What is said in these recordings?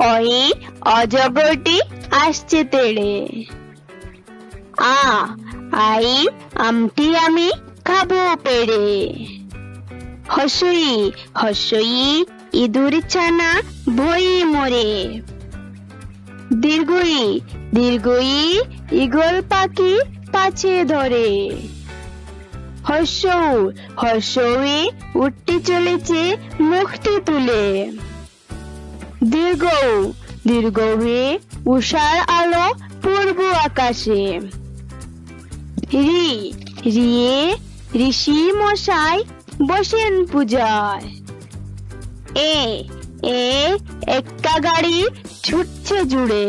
ওই অজগরটি আসছে তেড়ে। আই আমটি আমি খাবো পেড়ে। হসই হসই ইঁদুর ছানা ভই মরে। দীর্ঘই দীর্ঘই ঈগল পাখি পাছে ধরে। হর্ষৌ হর্ষৌই উঠতে চলেছে মুখটি তুলে। দীর্ঘ দীর্ঘই উষার আলো পূর্ব আকাশে। রি রিয়ে ঋষি মশাই বসেন পূজায়। এ একটা গাড়ি ছুটছে জুড়ে।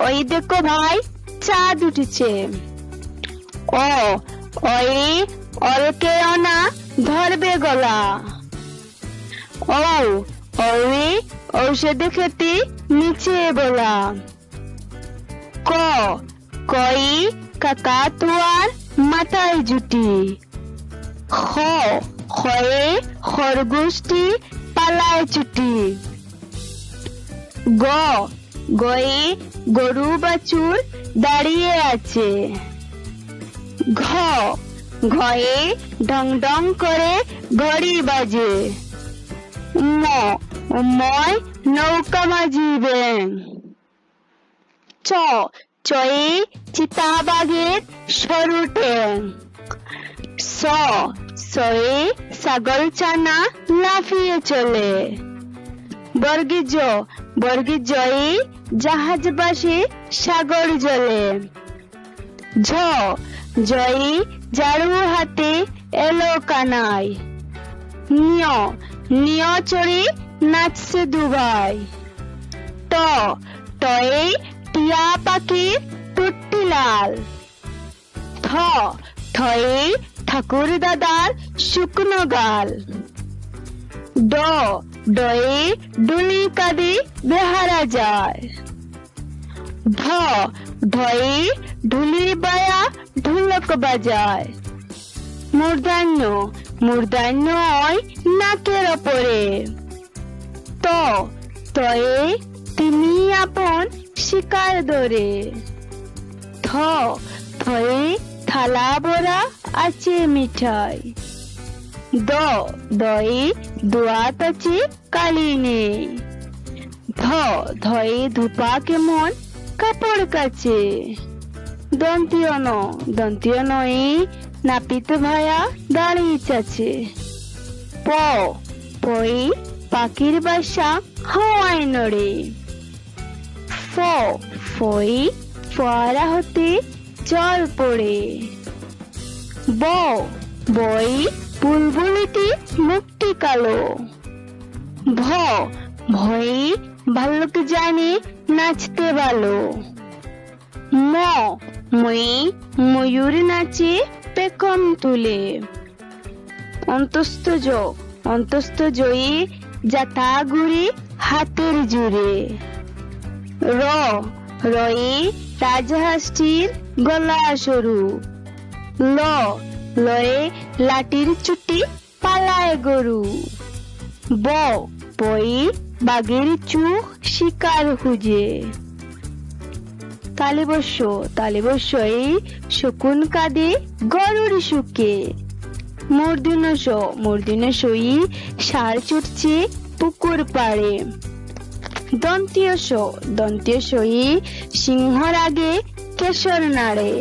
ওই দেখো ভাই চাঁদ উঠেছে। অলকে অনা ধরবে গলা। ঔষধ খেতে নিচে বলা। কই কাকাতুয়ার মাথায় জুটি। খয়ে খরগোশটি পালায় ছুটি। গয়ে গরু বাছুর দাঁড়িয়ে আছে। ঘয়ে ঢং ঢং করে ঘড়ি বাজে। ময় নৌকা মাঝি ব্যাং। চয়ে চিতাবাঘের সরু ঠ্যাং। সয়ে ছাগল ছানা লাফিয়ে চলে। বর্গীজয়ে জাহাজ বাসে সাগর জলে। জয়ে ঝাড়ু হাতে এলো কানাই। নিয় চড়ে নাচছে দুভাই। টয়ে টিয়া পাখির টুট্টি লাল। থয়ে ঠাকুর দাদার শুকনো গাল। ডয়ে ডুলি কাঁদে বেহারা যায়। ঢয়ে ঢুলির বায়া ঢোলক বাজায়। মূর্ধন্য নাকের ওপরে। তয়ে তিনি আপন শিকার ধরে। থয়ে থালা ভরা আছে মিঠাই। দয়ে দোয়াত আছে কালি নেই। ধয়ে ধূপা কেমন কাপড় কাছে। দন্তীয় নয় নাপিত ভায়া দাঁড়িয়ে আছে। পয়ে পাখির বাসা হাওয়ায় নড়ে। ফয়ে ফোয়ারা হতে জল পড়ে। বই বুলবুলিটি মুখটি কালো। ভয়ে ভাল্লুক জানে নাচতে ভালো। ময়ূর নাচে পেখম তুলে। অন্তস্থ জয়ী যাতা ঘুরে হাতের জুড়ে। রয়ে রাজহাঁসটির গলা সরু। লয়ে লাঠির চুটি পালায় গরু। বয়ে বাঘের চোখ শিকার খুঁজে। তালিবস্যই শকুন কাঁদে গরুর সুখে। মূর্ধন্য সই ষাঁড় ছুটছে পুকুর পাড়ে। দন্তীয় সই সিংহর আগে কেশর নাড়ে।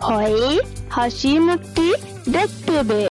হয়ে হাসি মুখটি দেখতে